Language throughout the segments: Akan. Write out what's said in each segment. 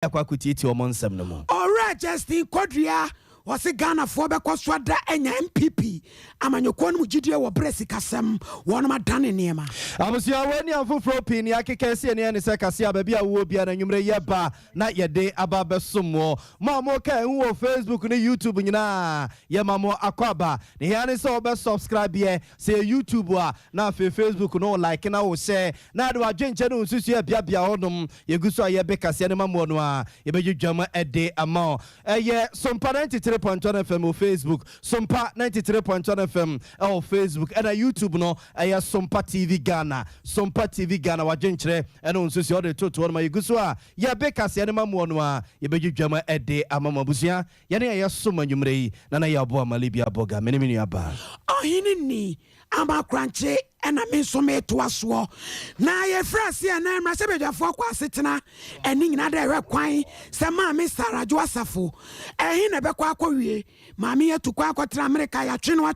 Aquacutiti or Monsam. All right, Justin Quadria. Was a Ghana for Becoswada and MPP. Amanyokon Mujidia or Bressikasem, one of my Danima. I was your one year for Fropin, Yakasi and Yannisakasia, baby, I will be an Numre Yaba, not your day about Sumo. Mamoka, who are Facebook and YouTube, Yamamo Aquaba. The Yanis all best subscribe here, say YouTube, now for Facebook, no like, and I will say, now do I change General Susia Biabia Odom, Yagusa Yabeka Cinema Monua, Yabu Jama a day amount. Yeah, some parent. 93.1 FM on Facebook, Sompa 93.1 FM on Facebook, and a YouTube no, I have Sompa TV Ghana, Sompa TV Ghana, Wajentre, and on social the total one my Guswa, Yabeka Sianima Monwa, Yabu Jama a day Amama Busia, Yana Yasuma Yumrei, Nana Yabo Malibia Boga, many Abba. Oh, Hinini, Amba Crunchy. And I mean so made to us war. Now your friends here, and I'm a sabbath for Quasitana, and in another quine, some Miss Sarah Joasafo, and in a Bequaque, Mamma to Quaquatra America, Chino,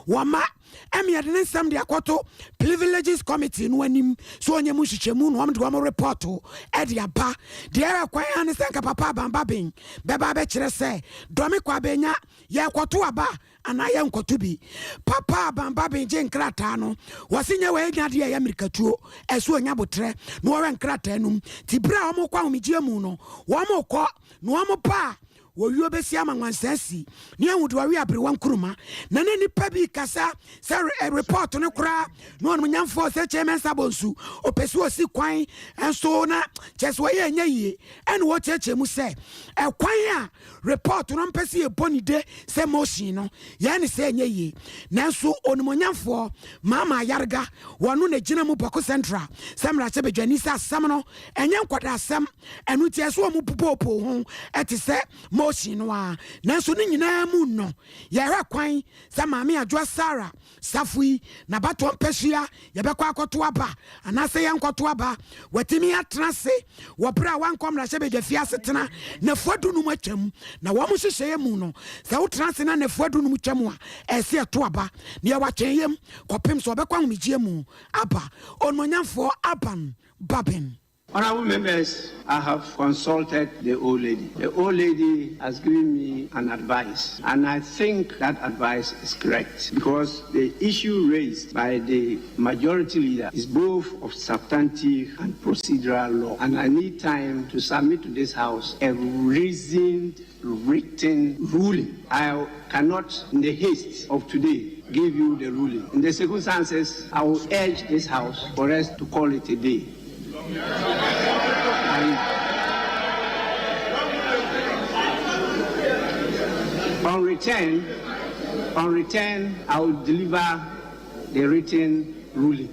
Wama, and me at the some de Aquato, Privileges Committee, when him, so on your Mushichemun, one to report to Edia Pa, the air quite understand Papa Bambabing, Baba Betcher say, Domiquabena, Yaquatuaba. And I am Kotubi. Papa Bambabi Jane Cratano was in your way, Nadia America too, as well Yabutre, Noran Cratenum, Tibra Moquami Giamuno, one more qua, no more pa. Wo you be siama wansasi ne wodo awi abrewan kuruma na nani pabi kasa say report no kra no nyamfo say chairman sabonsu opesi osi kwan enso na cheso ye nyeye en wo cheche mu say e kwan a report no mpesi e bonide say motion no ye ne say nyeye nanso onumonyamfo mama yarga wonu na gina mu bako central samra che bedwani sa asam no enye nkwada asam enu tie so mu popo ho eti say Mosinwa, Nanso Nina Muno, Yara Quine, Samami Adwa Sarah, Safui, Nabaton Pesia, Yabakwa Kotuaba, and I say Uncle Tuaba, Watimia Transe, Wapra one com la Shebe de Fiasatana, Nefodu Numachem, Nawamushi Muno, Sao Transina Nefodu Numchamua, Esia Tuaba, near Wachayem, Copim Sobaquam Mijiamu, Abba, on Monyan for Aban, Babin. Honorable members, I have consulted the old lady. The old lady has given me an advice, and I think that advice is correct because the issue raised by the majority leader is both of substantive and procedural law, and I need time to submit to this House a reasoned, written ruling. I cannot, in the haste of today, give you the ruling. In the circumstances, I will urge this House for us to call it a day. On return, I will deliver the written ruling.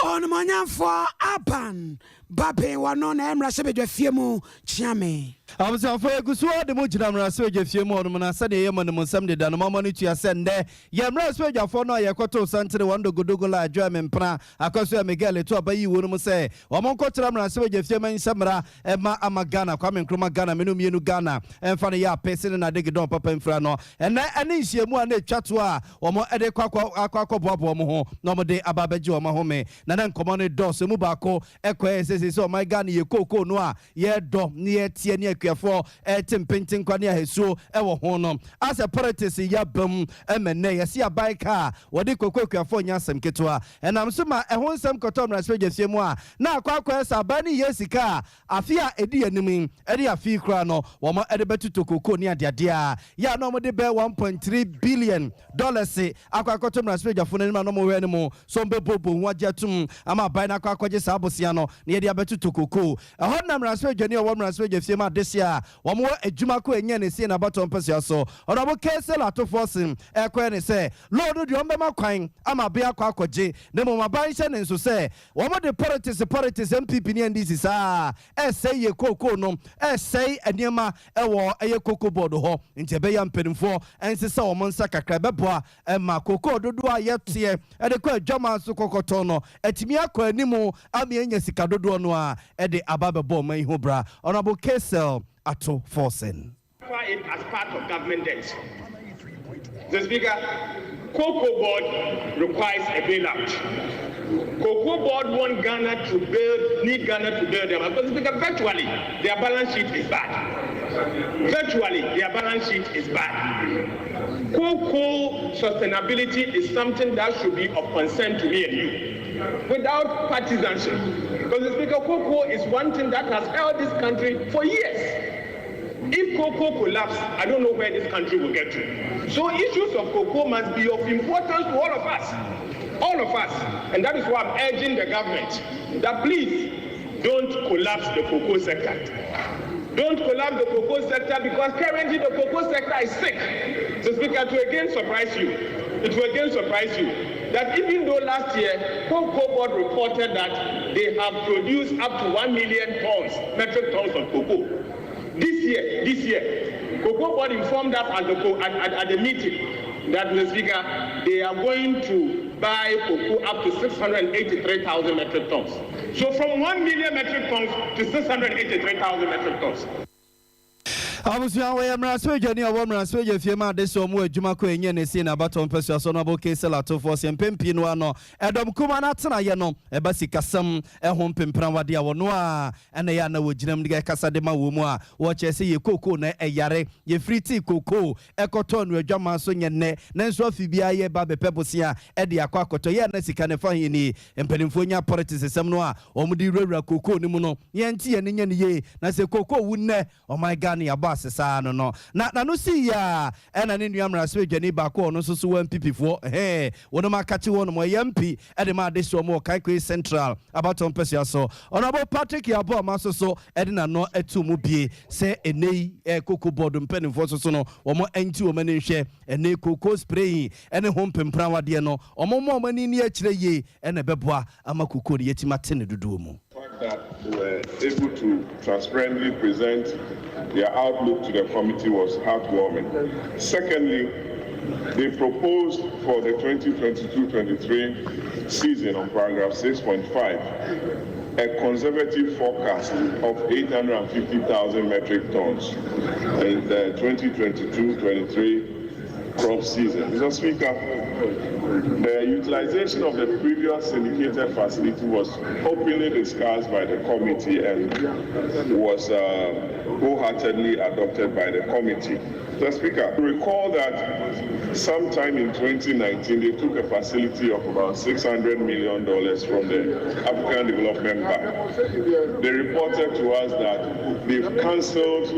On Manyan for Aban, Babe, one on Emra Sebede Fiemu, Chiame. I was for Gusua, the Mujam Rasoja, few more than I said, Yaman and Sunday, and a moment to ascend there. Yamra Soja for no Yakoto Santa, one to Godogola, German Pra, Acosia Miguel, to obey you, wouldn't say, or Moncotra Rasoja, Fiaman Samara, Emma Amagana, coming from Magana, Minuminu Ghana, and Fanny Ya, Pessin and I dig it on Papa and Frano, and Anisha Muane Chatua, or more Aquaco Bob Moho, Nomade Ababejo Mahome, Nanan commanded Dos, Mubako, Equa says, so my gun, you cocoa noir, ye do near Tiania. For Tim Painting Quania Heso, Ewa Honum. As a politics, Yabum, Emene, see a bike car, what they could cook for Yansam Ketua, and I'm some a whole some cotton respect moi. Now, Quackers are banning Yesica, a fear Eddie enemy, Eddie a fee crano, or more Eddie to cocoa near their dear. Ya no more de bear $1.3 billion. Say, Aqua cotton respect for no more anymore. Some people what jatum, I'm a bina quackwages abosiano, near the abetu to cocoa. A hot number respect, Jenny, one respect, Yama this year. One more a Jumako and Yen seen about on Persia so. Or I will cancel out to force him. Equine say, Lord, do you remember my crying? I'm a beer quackwaji. Nemo my bison and so say, one more the politics, MPP and this is say ye cocoa no, say a Yama, a war, a cocoa board ho, in Jabayan Pen 4, and so Monsaka Crabebois, and my cocoa do I yet here, and the quack Jama Sukotono, at Miako Nemo, Ami Yesica do noir, at the Ababa Bomay Hobra, Honorable Kessel. Ato Forsen. It as part of government debt. The Speaker, Cocoa Board requires a bailout. Cocoa Board need Ghana to build them because virtually their balance sheet is bad. Virtually their balance sheet is bad. Cocoa sustainability is something that should be of concern to me and you, without partisanship. Because the Speaker, cocoa is one thing that has held this country for years. If cocoa collapses, I don't know where this country will get to. So issues of cocoa must be of importance to all of us. All of us. And that is why I'm urging the government that please don't collapse the cocoa sector. Don't collapse the cocoa sector because currently the cocoa sector is sick. So Speaker, it will again surprise you that even though last year Cocoa Board reported that they have produced up to 1 million metric tons of cocoa. This year, Cocoa Board informed us at the meeting that, Mr. Speaker, they are going to buy cocoa up to 683,000 metric tons. So from 1 million metric tons to 683,000 metric tons. Abusia we amraso jani awamraso je fiema de so mu adwuma ko enye ne si na baton peso so no bo case lato for se pempi no ano edom kuma na tena ye no e ba sikasam e ho pempran wade a wono a ene ya na woginam de kasa de ma wo mu a wo che se ye koko na eyare ye friti koko ekoto no adwama so nye ne nanso afibia ye ba bepebosia e de akwakoto ye na sika ne fa hini empanimfo nya politics sem no a omudi rewura koko ni mu no ye nti ye ne nye ne ye na se koko wu ne oh my god ya ba sesa no na no si ya ena ne nuamra so adwani ba ko no so so wan pipifo wono makachi wono mo yampi e de ma de so mo Kaikwe Central abaton pesia so Honorable Patrick Yabo amaso so e de na no etu mu bie se enei Cocoa Board mpanimfo so no wo mo enti wo mani hwe ene cocoa spray ene ho mpempran wade no omo mo mani ni akire ye ene beboa ama cocoa ye timate ne dodo mu that they were able to transparently present their outlook to the committee was heartwarming. Secondly, they proposed for the 2022-23 season on paragraph 6.5 a conservative forecast of 850,000 metric tons in the 2022-23 crop season. Mr. Speaker, the utilization of the previous syndicated facility was openly discussed by the committee and was wholeheartedly adopted by the committee. Mr. Speaker, recall that sometime in 2019 they took a facility of about $600 million from the African Development Bank. They reported to us that they've cancelled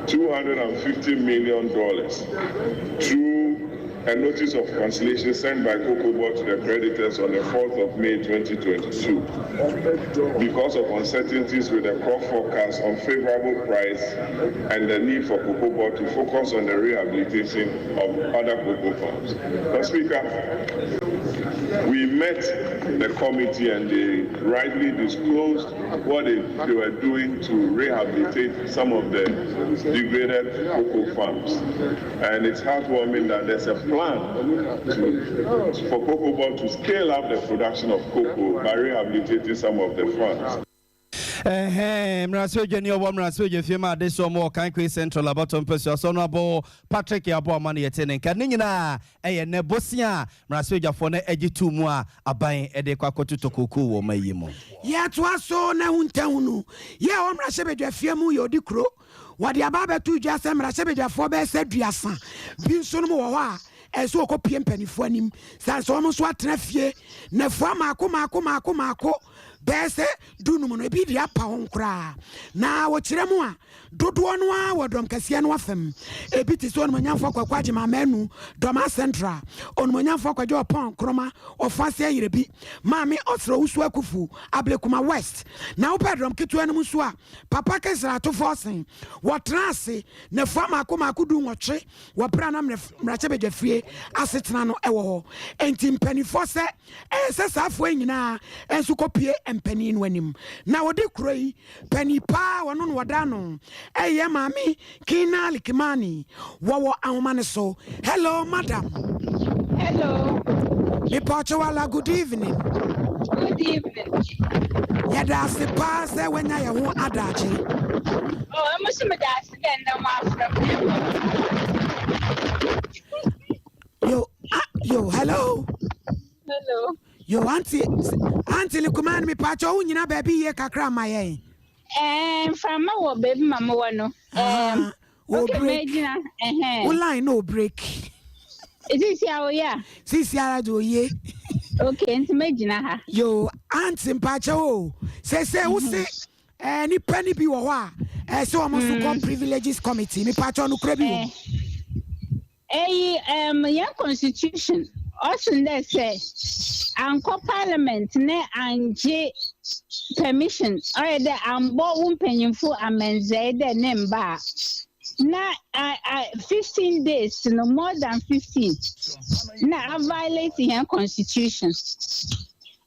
$250 million through a notice of cancellation sent by Cocoa Board to the creditors on the 4th of May 2022 because of uncertainties with the crop forecast, unfavorable price, and the need for Cocoa Board to focus on the rehabilitation of other cocoa farms. Mr. Speaker, we met the committee and they rightly disclosed what they were doing to rehabilitate some of the degraded cocoa farms. And it's heartwarming that there's a plan for Cocoa Board to scale up the production of cocoa by rehabilitating some of the farms. Mraso Jenny or Mraso Jefima, this or more Kaikwe Central about Honorable Patrick Yabo Money attending Canina, Nebosia, Mraso Jafone Ejitu Mua, Abain Edekako to Kuku or Mayimo. Ya twaso na huntanu. Ya omra sebe Jefiamu yodikro. Wadi ababa tu jasa mra sebe Jafo be seduasa. Bin sonu wo wa. Eso ko piem panifo anim. San so mo so atena fie. Na fo mako. Bese dunu no ebi dia pa honkra na wo kire mu a dodo no a wodom kase no afem ebi ti so no manyamfo kwakwaje mamanu doma central on manyamfo kwaje opon kroma ofase ayerebi maami osro usu akufu ablekuma west na wo pedrom ketu anu so a papa kesra to forcing wo trase na fama akoma du nwotwe wo pra na mrache bedwafie asetena no ewo ho enti mpanifo se safo nyina ensu kopie empani no anim na wode kuroi pani pa wono no wadano eye mami kina likimani wo ahomane so. Hello madam. Hello. Wala, good evening. Good evening. Yada se pass when I want adachi. Oh, I'm a that's then Yo, hello. Hello. Yo, Auntie Lukuman, me pacho, you know, baby, ye kakra my From my baby, Mamma, no. Okay, Medina, line no break. Is this how, yeah? Sis Yara do ye. Okay, and Medina. Yo, Auntie Pacho, say, who say, any penny be wa, so I'm also called Privileges Committee, me pacho no crebi. Young constitution. Also, they say, Uncle Parliament, ne and J permission, or the Ambo painful amends, the name bar. Now, 15 days, no more than 15. Now, I violating your constitution.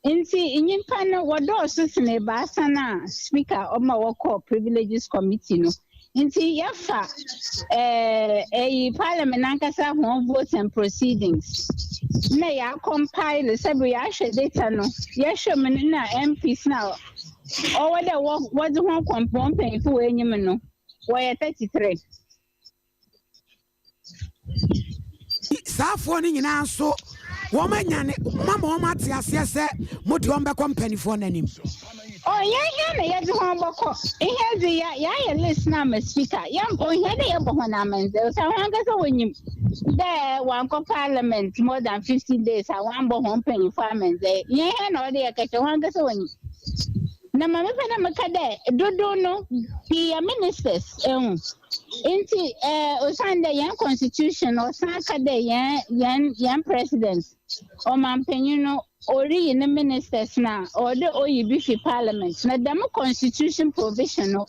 In your panel, what does Basana, Speaker of my work Privileges Committee? No. Inti yafa a parliament ankasa ho votes and proceedings na ya compile sabi ya hwe data no ya hwe men na MPs na o wada what ho compompen fu enyim no we 33 Safo ni nyina so wo manyane mama wo mate ase se modi wo be company for nanim. Oh, yeah, yeah, yeah, list now, speaker. Young boy, yeah, they have one amends. So I guess when you there, one parliament more than 15 days, I want to home paying farmers. Yeah, no, they catch one guess when na mama pena makade do no be ministers inti osande yan constitution o sakade yan president o mampenyu no ori in ministers na or the oyibi fi parliament na dem constitution provision no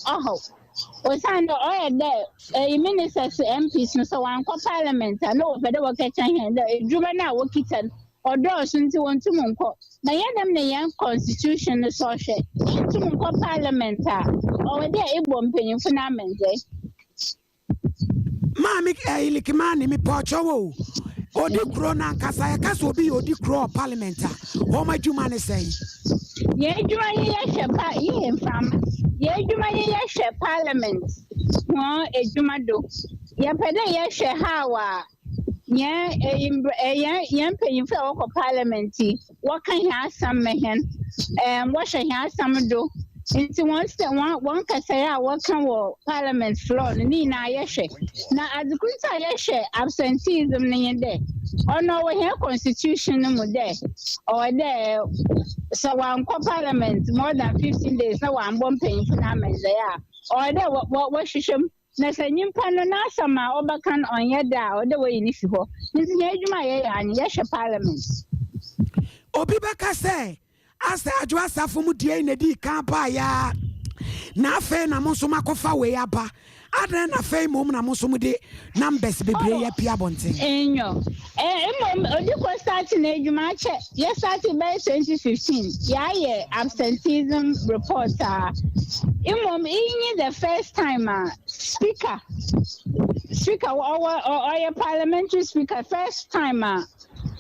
osande o there ministers MPs no so wan ko parliament no be the work chan here the djuma na wo kitan odo sunti won tumunko na yadam na yan constitution no so hwe tumunko parliament o there egbo mpenyimfo na menze Mami ilikimani mi pocho wo odi kro na nkasa ya kasa obi odi kro parliament o ma djuma ne sei ye djuma ye hwe ye fam ye djuma ye hwe parliament no edjuma do ye pede ye hwe hawa yan paying for our parliament. What can you some mehen? What shall you some do? Into one can say, what can parliament floor? Nina Yeshe. Now, as the Quinta Yeshe, absenteeism near there. Oh no, we have constitution no there. Or there, so one parliament more than 15 days. No one won't pay for them there. Or there, what should na sanyimpa no na sama obakan onye da o de we ni fi ho nti ye adwuma ye ani ye hwe parliament obi beka say asa adwo asafo mu die na di kan ba ya na afa na mo so makofa we aba adre na afa mom na mo so mu de numbers bebre ya pia bonten enyo mom odi ko start na adwuma che ye start by 2015 ya ye absenteeism report mom in the first time speaker or your parliamentary speaker first time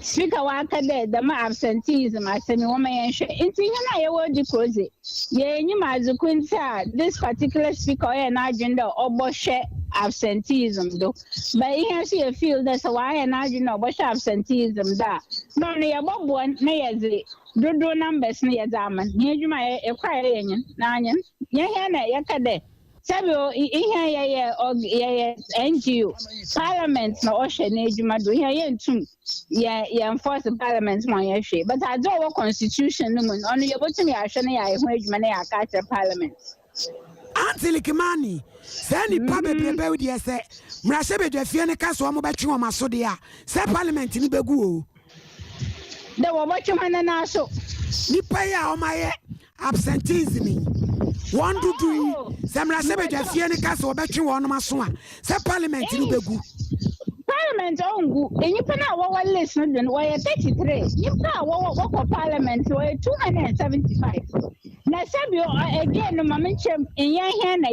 speaker wa kade the ma absenteeism asemi wo ma yenhwe inti na ye wo di close ye nyi mazukunta this particular speaker or na agenda obohwe absenteeism do but here see a feel that's why na agenda obohwe absenteeism da no ne ye bobo na ye zi do numbers na ye zaman ye adwuma ye kwa ye nyen na anyen ye he na ye kade Sabio, here NGO, Parliament, no ocean, Nejuma, do here too. Yeah, enforce the Parliament, my issue. But I don't want constitution, only your bottom, I shall wage money, I catch a Parliament. Auntie Likimani, send it public rebel, dear, say, Mrasebe, the Fiona Castle, Mobachu, Masodia, say Parliament in Begu. There were what you man and also. Nipaya, oh my absenteeism. One to three, Samra Sabaja Fiana Castle, Betchu on Masua, say Parliament in Begu. Parliament on and you cannot what listen, then why 33. You can't walk for Parliament where 275. Now, Sabio again, the momentum in your hand,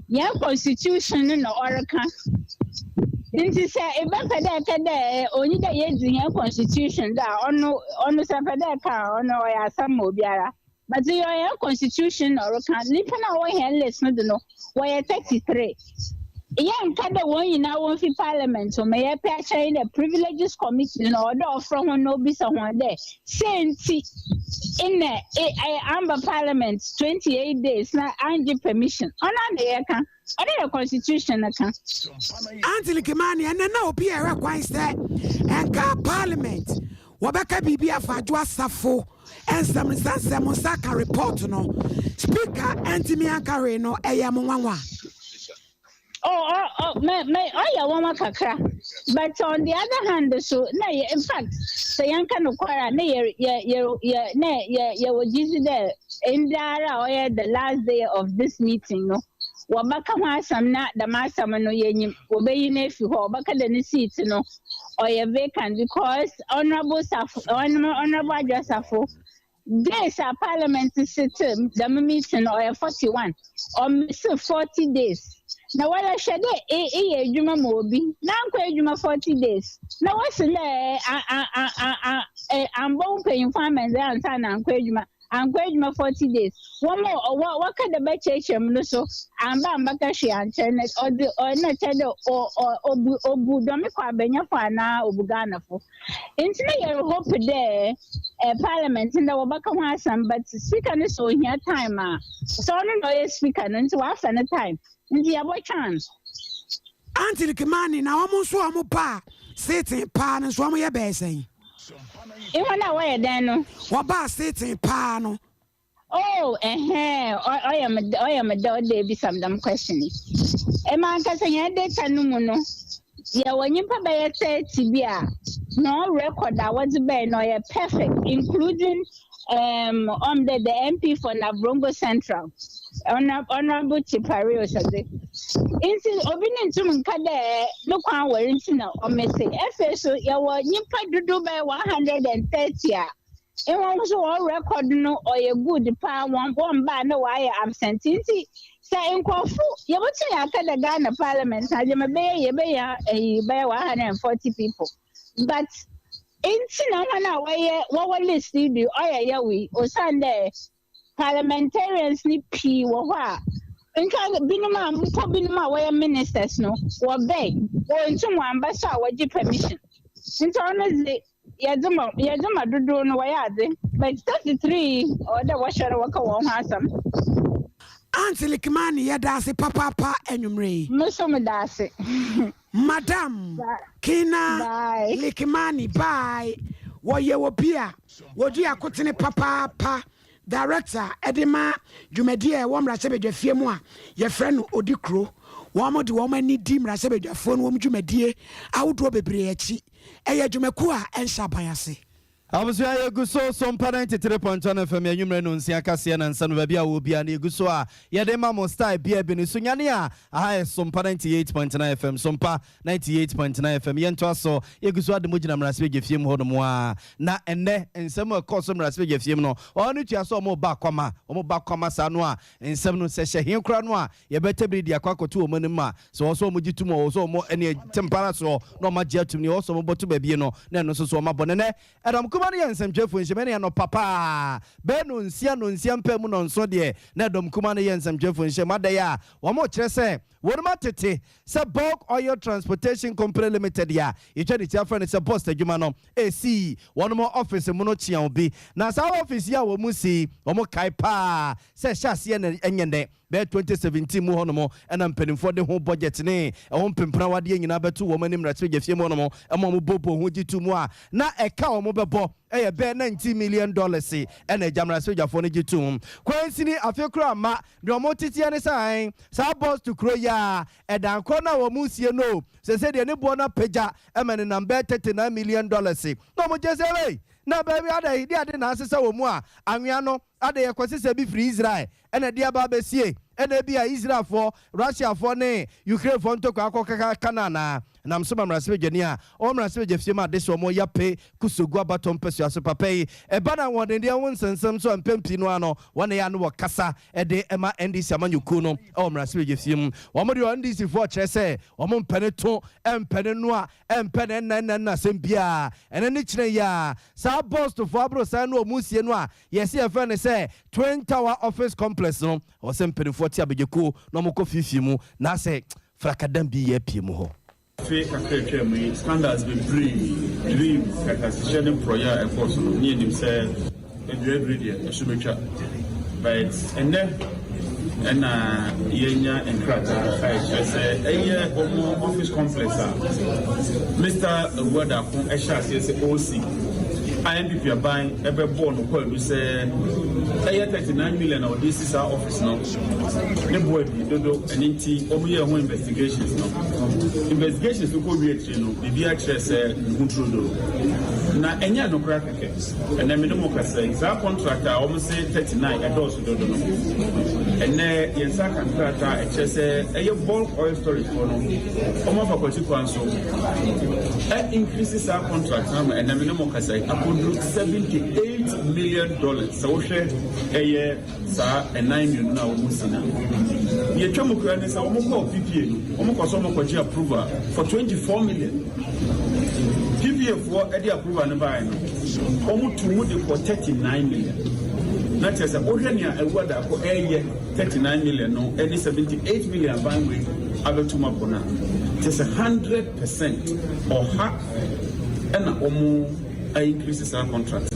your constitution in the Oracan. Nti say e ba pede de oni da ye dunya constitution da ono se pede ka ono ya sam obiara but your constitution or can nipa na wo here list no do no wo 33 Young Kada one now won't fi parliament, so may I pay the privileges committee in order from one no be someone there. Saying in a amber parliament 28 days now and give permission. On the account. Under the constitution account. Auntie Kimani and now be a request that and car parliament. Wabaka Bibia Fajwa Safo and some Musaka report no. Speaker Antimianka Reno Ayamuwa. One kakra. But on the other hand, so in fact, the young can acquire there in the last day of this meeting. No, Wabaka Masam not the Masamano Yenim, obey nephew, Wabaka the seat, no, or a vacant because honorable Safo. Days are parliament system, the meeting or 41 or 40 days. Now, while I said, Juma Mobi, now Juma 40 days. Now, what's in there? I'm both paying farmers and son and Quajuma 40 days. One more, or what kind of betcham, so I'm Bambakashi and Tenet or Netedo or Budomika Benyafana or Bugana for. Instead, hope there a parliament in the Wabaka, but speaker is so here time. So, no speaker until after the time. Boy chance. Auntie Kimani now almost one pa sitting pan and swam your basin. Even away then. What ba sitting pan? Oh, I am a dog, there be some dumb questioning. A man can say, I did Tanumuno. Yeah, when you pay 30 beer, no record that was bad, no, perfect, including on the MP for Navrongo Central. Honorable Chipario said, "Instead of being to Munkade, look how we're in or missing. FSO, you were nipa do by 130. And also all record no or a good power one by no wire absentee. Say in Kofu, you would say I can Ghana Parliament, I am a bay 140 people. But in Sinana, what list did you? We or Sunday. Parliamentarians need P. Wawa. In Binuma, where ministers no, or beg, or in some ambassador, what you permission. Since honestly, Yazuma do no way, but 33 or the washer worker won't have some. Auntie Kimani, Yadasi, Papa, and Umre. Musomedasi. Madam Kina Likimani, bye. What you will be? What you are cutting Papa. Director Edema Jumedia Wamra Sebede Fiemwa, your friend Odikro, Wamo the woman need dim Rasebede phone wom Jumedie, I would rob a breachi, Aya Jumekua and Sapayasi. I was very good so some parent to the point on FM Yumren Siakasian and San Babia will be an Igusua. Yadema Mostai Bia Benisunyania. I have some parent 98.9 FM, Sompa 98.9 FM. Yentoso, Igusua the Mujinam Raspig Film Hodomoa. Na and ne and some custom Raspig Film no. Only to so more backcoma, or more backcoma Sanua, and some session here cranwa. You better be the Aquaco 2 Monima. So also Mujitumo, also more any temperature, no magia to me, also more to baby no, no so my bonnet. And I'm and some Jeff when she no papa. Benun Sian Pemu non so dear. Nedom Kumani and some Jeff when she madaya. One more tresse. What matete? Sa bulk oil transportation company limited ya. You tell it your friend it's a boss that you mano. AC. One more office in Monochian be. Now our office ya wo musi. Omo kaipa. Say shasi and enyende. Be 2017 mu honomo and I'm paying for the whole budget ne. A home pimpra wadi nyina betu woman in Ratwig if you monomo. A momo bobo who did 2 more. Na a cow mobile. A bear $90 million and a jamra soldier for Nigitum. Quansini, I feel crama, no more titian sign, Sabos to Croya, and down corner or Musia no, says the Nibona Peja, a man in number $39 million. No more just away. Now, baby, I didn't answer so more. Amiano, are they a question be free Israel, and a dear Babesie, and a be Israel for Russia for ne, Ukraine for Toko Canana. And I'm some Rasvigania, or Rasvigima, this or more yape, Kusugua baton pesua super pay, a banner one in their own and some so and Pempinuano, 1 annual Casa, a day Emma and this Amanukuno, or Rasvigim, one more on this for Chesse, or Mon Peneto, and Penenoa, and Penenana Sempia, and an itchneya, Sabos to Fabro Sano Musianoa, yes, your friend say, Twin Tower Office Complex, no, or some Penny 40 Abijaku, no more coffee fimu, Nase. frakadam bi ye pie mu ho fake kakra scandals be dream sharing prayer and force near him say every day but and then yenya and krata say office complex Mr. Wada from Esha says OC IMPP are buying every born who say 39 million or this is our office now. The boy do and into over investigations now. Investigations to go reach the VHS control. Now any no case and then minimum say that contractor almost say 39 and also don't know. And then yes contractor HSA a bulk oil storage for no almost for consequence that increases our contract and then minimum say $78 million. So a year, sir, and 9 million now. You come to say, PPA, almost approval for 24 million. PPA for Eddie approval and buying almost for 39 million. Not just a Ohania, a word for a year, 39 million, no, any 78 million buying with Abatuma Bona. Just 100% or half and increases our contract.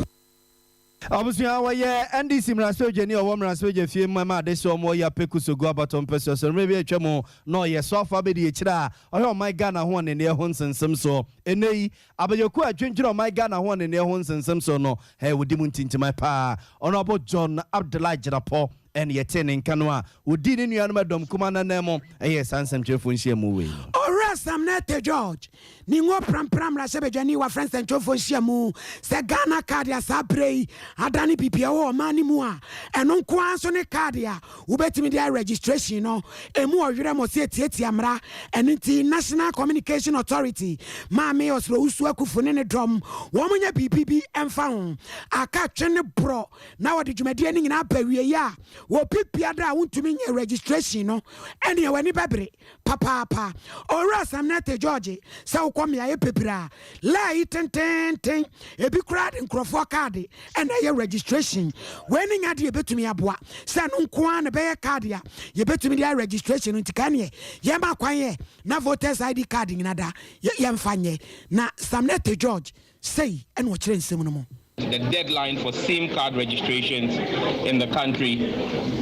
Obviously, NDC Mrasoje or Mrasoje Fim Mama, they saw more ya Pekuso go about on pesos, and maybe a chemo, no, yes, so far be the chra, or my Ghana one in their homes and some so, and nay, Abayoko, drinking on my Ghana one in their homes and some so, no, hey, would dimut into my pa, Honorable John Abdullah Jarapo. And yet, in Canoa, who did in your madam Kumana Nemo, a yes, and some cheerful share movie. Or rest, I'm not a George. Ningo Pram Rasebejani, wa friends and Chofo Shamu, Sagana Cardia Sabre, Adani PPO, Mani Mua, and on Quansone Cardia, who bet me their registration, no, a more Yamra, and the National Communication Authority, Mammy or Slouswaku Funene drum, woman PPP and found. I catch a bro. Now, did you make any in Aperia? Wo pipiada want to mean a registration no any wani babre papa or else I'm not a Georgie so come ya pepra la ten e bi crowd in crofo card and a registration when in ade betu me aboa say no nko an be card ya ye betu me dia registration ntikane ye ma kwan na voters ID card nada ye mfanye na Samnet George say and wo kire nsem no mo. The deadline for SIM card registrations in the country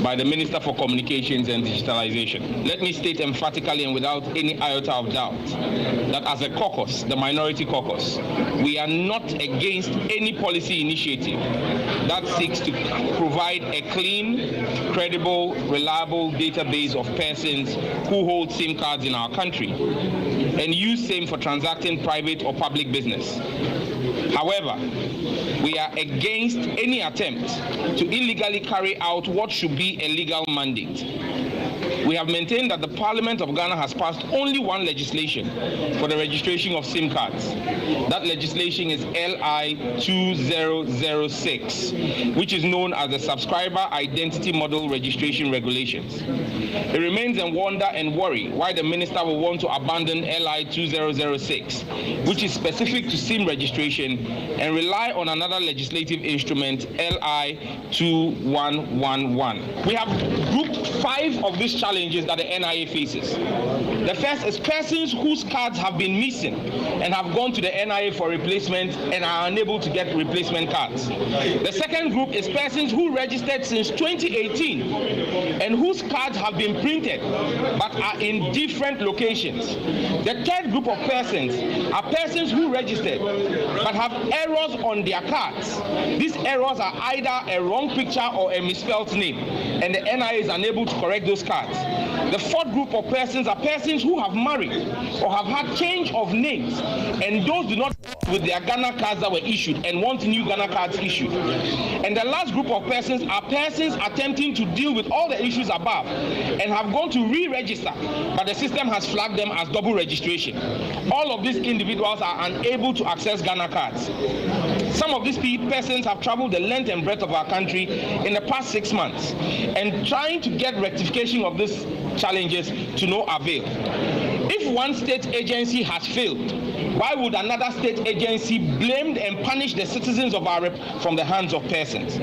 by the Minister for Communications and Digitalization. Let me state emphatically and without any iota of doubt that as a caucus, the minority caucus, we are not against any policy initiative that seeks to provide a clean, credible, reliable database of persons who hold SIM cards in our country and use SIM for transacting private or public business. However, we are against any attempt to illegally carry out what should be a legal mandate. We have maintained that the Parliament of Ghana has passed only one legislation for the registration of SIM cards. That legislation is LI 2006, which is known as the Subscriber Identity Model Registration Regulations. It remains a wonder and worry why the Minister will want to abandon LI 2006, which is specific to SIM registration, and rely on another legislative instrument, LI 2111. We have grouped 5 of these challenges that the NIA faces. The first is persons whose cards have been missing and have gone to the NIA for replacement and are unable to get replacement cards. The second group is persons who registered since 2018 and whose cards have been printed but are in different locations. The third group of persons are persons who registered but have errors on their cards. These errors are either a wrong picture or a misspelled name, and the NIA is unable to correct those cards. The fourth group of persons are persons who have married or have had change of names, and those do not with their Ghana cards that were issued and want new Ghana cards issued. And the last group of persons are persons attempting to deal with all the issues above and have gone to re-register, but the system has flagged them as double registration. All of these individuals are unable to access Ghana cards. Some of these persons have traveled the length and breadth of our country in the past 6 months and trying to get rectification of these challenges to no avail. If one state agency has failed, Why would another state agency blame and punish the citizens of our from the hands of persons?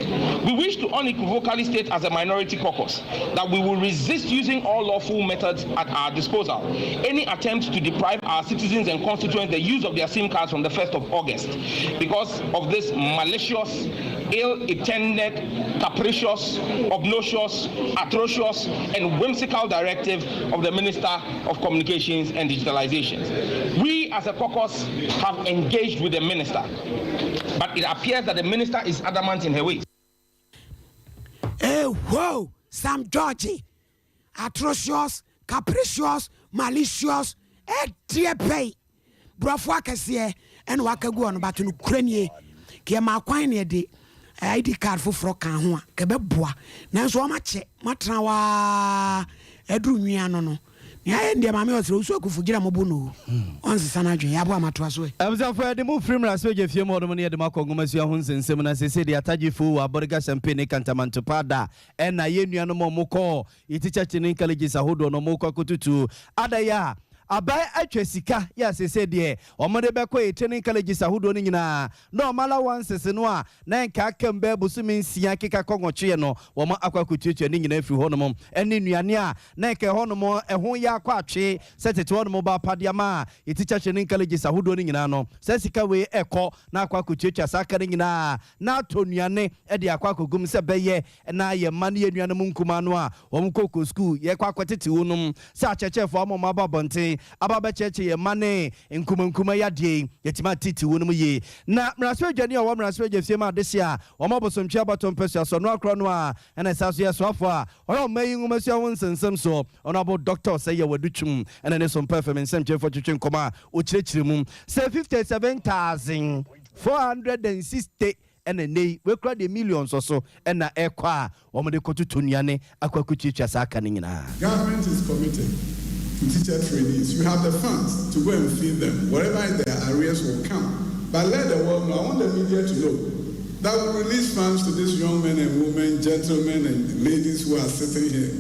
We wish to unequivocally state as a minority caucus that we will resist using all lawful methods at our disposal any attempt to deprive our citizens and constituents the use of their SIM cards from the 1st of August because of this malicious, ill-intended, capricious, obnoxious, atrocious, and whimsical directive of the Minister of Communications and Digitalization. We as a caucus have engaged with the minister, but it appears that the minister is adamant in her ways. Hey, whoa, Sam Georgie, atrocious, capricious, malicious, dear pay. Brofwakasie, and Wakaguan, but in Ukraine, Kiama Quine de ID card for Frocan, Quebebois, Nanso Mache, Matrawa, Edrumiano. Yeah, and the mammy was also good for Giramobuno. Once the Sanaji, Yabwa Matraswe. I was afraid the move from Las Vegas, few more money at the Marco Gomes, Yahons, and Seminas, they say the Atajifu, Aborigas and Penny Cantamantopada, and Nayenu no Moko, it is such an intelligence, a hood no Moko Kututu, Adaya. Abai atwesika ya sese de omode beko etene colleges ahudo nyina no allowances no a na nka kembe busumi nsia keka kongoche no wo ma akwakututu ni nyina afi honom ene nuane a na nka honom ehon ya kwatwe setete honom ba padiama eticha chene colleges ahudo nyina no sesika we eko na akwakututu asaka nyina na to nuane e de akwakogum se beye na ye mane ye nuane munkuma no a wo mkoko school ye kwakwatete wonum sa chechefo amoma babonte ababa cheche ye mane nkuma ya die yetima titi wonum ye na mraso adwane o mraso agefie ma desia o mabosomtwe abatom pesia so no akro no a ena saso ye so afo a o mayi ngumasia won sensem so honorable doctor say ye wadutwum ena ne som performance semche for twetwe nkoma o kirechiremum say 57,460 and a nay, we cried the millions or so, and a equa, or the Kotuniane, Aquacuchicha Sakanina. Government is committed to teacher trainees. You have the funds to go and feed them. Wherever their arrears will come. But let the world know, I want the media to know that we release funds to these young men and women, gentlemen and ladies who are sitting here,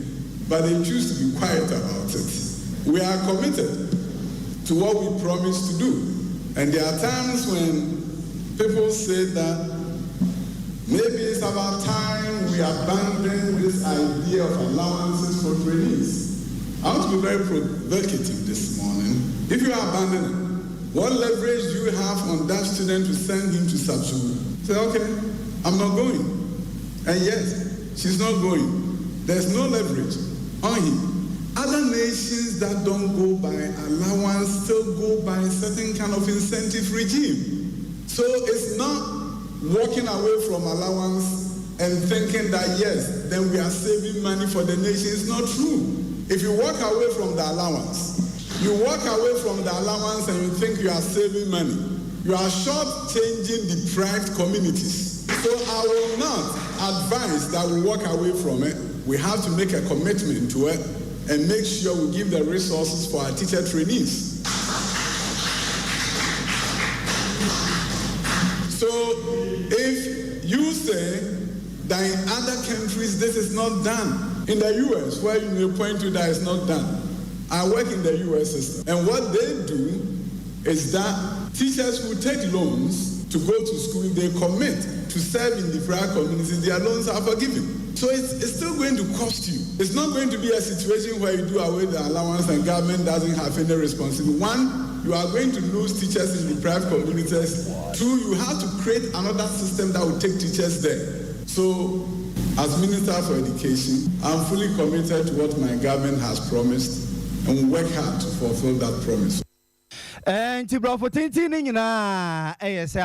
but they choose to be quiet about it. We are committed to what we promised to do. And there are times when people say that maybe it's about time we abandon this idea of allowances for trainees. I want to be very provocative this morning. If you are abandoning, what leverage do you have on that student to send him to sub-school? Say, okay, I'm not going. And yes, she's not going. There's no leverage on him. Other nations that don't go by allowance still go by a certain kind of incentive regime. So it's not walking away from allowance and thinking that yes, then we are saving money for the nation. It's not true. If you walk away from the allowance, and you think you are saving money, you are short-changing deprived communities. So I will not advise that we walk away from it. We have to make a commitment to it and make sure we give the resources for our teacher trainees. So if you say that in other countries this is not done, in the US, where you may point to that it's not done, I work in the US system. And what they do is that teachers who take loans to go to school, they commit to serve in the prior communities, their loans are forgiven. So it's still going to cost you. It's not going to be a situation where you do away the allowance and government doesn't have any responsibility. One, you are going to lose teachers in the private communities. Two, you have to create another system that will take teachers there. So, as Minister for Education, I'm fully committed to what my government has promised and will work hard to fulfill that promise. And Tibra for 10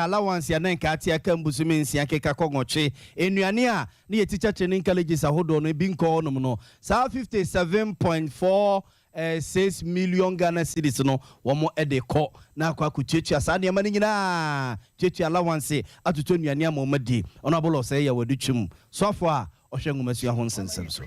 allowance ya nenka atia kambusumi nsia keka kongoche enuania ni teacher training colleges ahodo no binko no no sa 57.46 million Ghana cedis no womo edeko na kwa kuchechi asa ne mani nyina chechi allowance atuto nuania momadi onabolo say ya wadutwum so afọ ohwe ngumasua ho nsensem so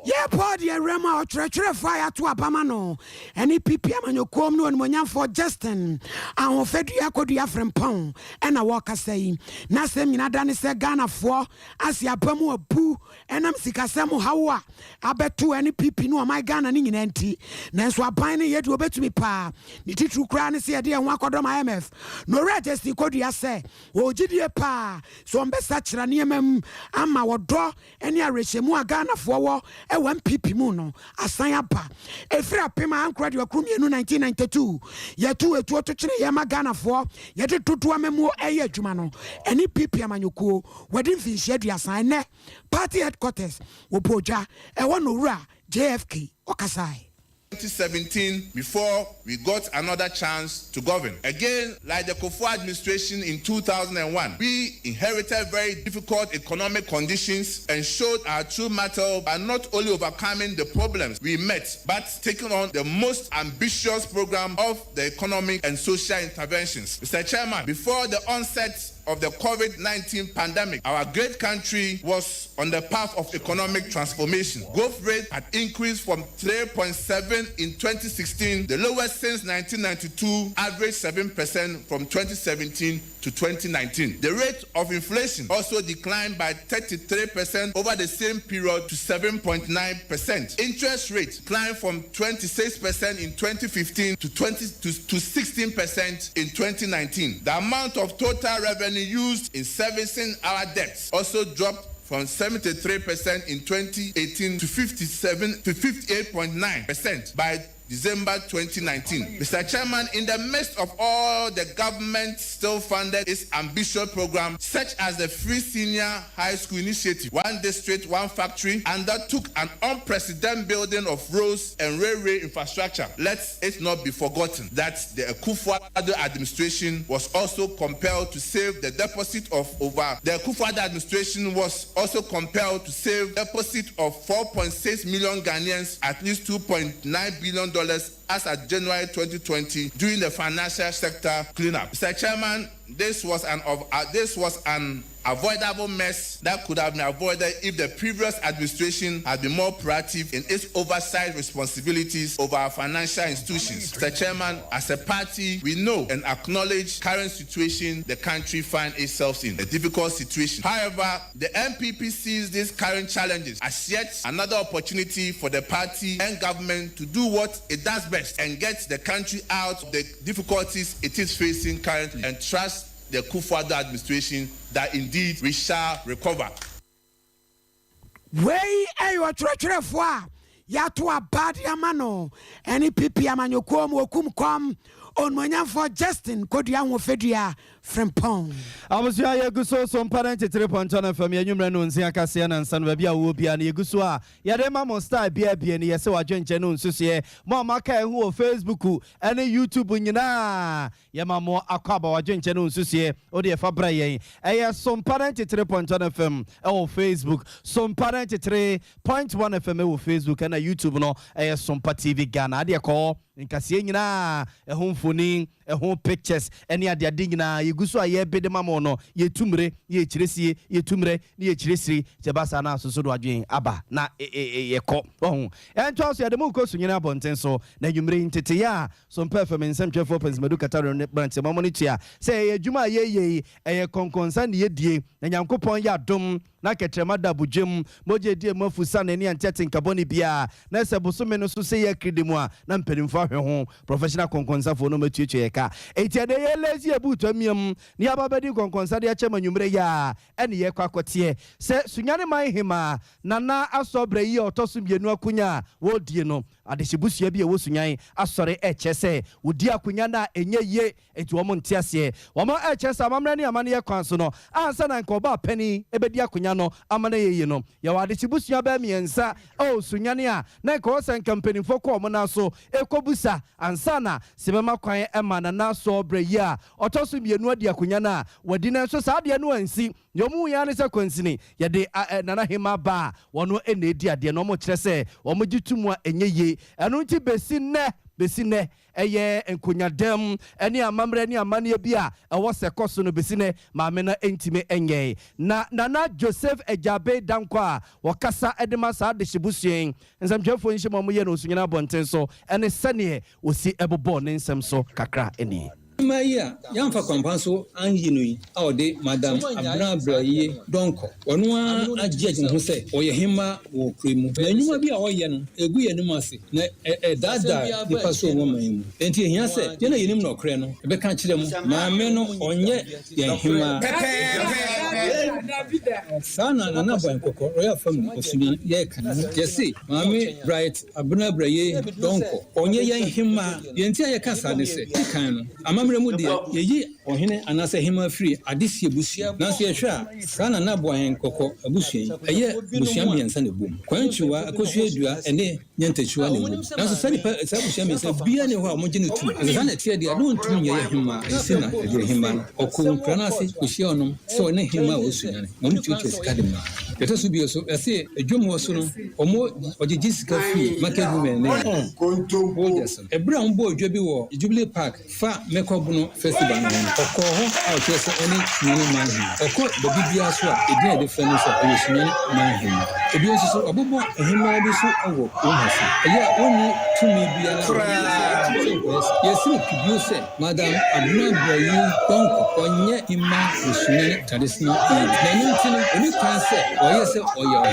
yeah pod ye rema o trechre fire to abama no eni pipi amanyokom no onimonyam for Justin ahon fedua kodua frempon ena woka sei na sem nyina dane se Ghana fo asia bamu abu enam sikasem hawo a abeto eni pipi no my Ghana ni nyina nti nanso aban ne yedu obetumi pa ni titru kra ne se ye de ho akodom IMF no register kodua se ogidie pa so mbesa kira ne emam ama wodo eni arehemu a Ghana fo wo one pipi mu no asan aba efira pema ankra de akrum yenu 1992 yetu etu otokyere yema Ghana fo yede toto amemu eye adwuma no eni pipi amanyoko wedi mfinhia aduasan ne party headquarters wo poja e wono wura JFK okasai 2017, before we got another chance to govern. Again, like the Kufuor administration in 2001, we inherited very difficult economic conditions and showed our true mettle by not only overcoming the problems we met, but taking on the most ambitious program of the economic and social interventions. Mr. Chairman, before the onset of the COVID-19 pandemic, our great country was on the path of economic transformation. Growth rate had increased from 3.7 in 2016, the lowest since 1992, average 7% from 2017 to 2019. The rate of inflation also declined by 33% over the same period to 7.9%. Interest rate climbed from 26% in 2015 to 16% in 2019. The amount of total revenue used in servicing our debts also dropped from 73% in 2018 to 58.9% by December 2019. Mr. Chairman, in the midst of all the government still funded its ambitious program, such as the free senior high school initiative, one district, one factory, undertook an unprecedented building of roads and railway infrastructure. Let it not be forgotten that the Kufuor administration was also compelled to save the deposit of the Kufuor administration was also compelled to save deposit of 4.6 million Ghanaians, at least $2.9 billion as at January 2020 during the financial sector cleanup. Mr. Chairman, this was an avoidable mess that could have been avoided if the previous administration had been more proactive in its oversight responsibilities over our financial institutions. Mr. Chairman, as a party, we know and acknowledge current situation the country finds itself in, a difficult situation. However, the MPP sees these current challenges as yet another opportunity for the party and government to do what it does best and get the country out of the difficulties it is facing currently and trust the Kufuor administration that indeed we shall recover. Way ayo tretre fwa ya to abadi amano any pipi amanyokom wokum kom on manyam for Justin kodua ho fedua frempon abusia yeguso Sompa 93.1 FM yenwumre no nsia kase na nsa no bia wo bia na yeguso a yade mamo style bia ne yese wadwenche no nsusie mo maka ehu o Facebook ene YouTube nyina ye mamo akwaba wadwenche no nsusie odi e fa bra yen eye Sompa 93.1 FM o Facebook, Sompa 93.1 FM o Facebook na YouTube no eye Sompa TV Ghana ade ko nkase nyina ehu mfoni ehu pictures ene ade nyina yeguso a ye bede mamo no yetumre ye kiresie yetumre ne ye kiresiri jebasa na soso do adwen aba na yekọ ohun ento so yademu ko sunyina bonten so na nwumre ntete ya Sompa FM nsamtwefo pensimadu kataro ne branch mamo ne tia se ye adwuma ye konkonsa ne yedie na nyankopon ya dom na ketrema da bugem moje die mafusa na ne antete nkaboni bia na se bosome no so se ye kridemu a na mperimfo ahwe ho professional konkonsa fo no matueche yeka etiade ye lazy ebuto amiem ni ababedi konkonsa de achema nwumre ya ene ye kwakote se sunyane man hima nana asobre yi otoso bienu akunya wodie no adehibusua bi e wo sunyan asore echese wodi akunya na enye ye eti wo montiase wo mo echese amamre ne amane ye kwanso no ansa na nkoba pani ebedi akunya no amane ye no ya wadehibusua ba miensa o sunyane a na ko san campaign fo ko mo na so ekobusa ansa na sebema kwan ema na asobre yi a otoso bienu adi akunya na wadi na so sa de no ansi yomu ya ne se kwansini yade nana hima ba wono ene edi ade no mo kire se wo mo gitumu a enye ye eno nti besine eye enkunyadem ene amamre ne amane bia ewo se koso no besine maame na entime enye na nana Joseph Ejabe Dankwa wakasa edema sa de shibusien nsamtwefo nhye mo ye no sunyina bonten so ene sane osi ebobo ne nsem so kakra eni Maya, Yamfa Companso, and Yinui, our day, Madame Abra Braye, Donko, or no a judge who say, or Yahima or Cream. Then you will be our yan, a good animasi, that the passo woman. And he said, you know, you know, Creno, a becantry, my men on yet, Yahima. Sana and another Royal family of Sunan Yakan. Yes, see, Mammy, Bright, Abra Braye, Donko, or Yahima, the entire casa, they say, can. Amamremudi, ye, or hine, and as a hima free, Adisia Busia, Nancy Sha, Sana Nabwa and Coco, a Bushi, a year, Busiami and Sunny Boom. Quenchua, a Cosia, and a Yantechua. Now, Sunny Sabushami said, be anywhere, Mojinu, and Sana Tia, the Adun to Yahima, and Sina, Yahima, or Kum Pranasi, Ushionum, so in Hima Usian, one teacher's academy. Let us be also, I say, a Jum was or more, or the Jessica free, market women, a brown boy, Jubilee, Jubilee Park, far Mekobuno Festival, or call out just any man, or call the Bibiaswa, a dear defense of the man. If you also a bobo, a Himabisu, or Umasi, a year only to me be a yes, you say, Madame Abna Brayu, Donko, or yet in my traditional age. You can say, or yes, or your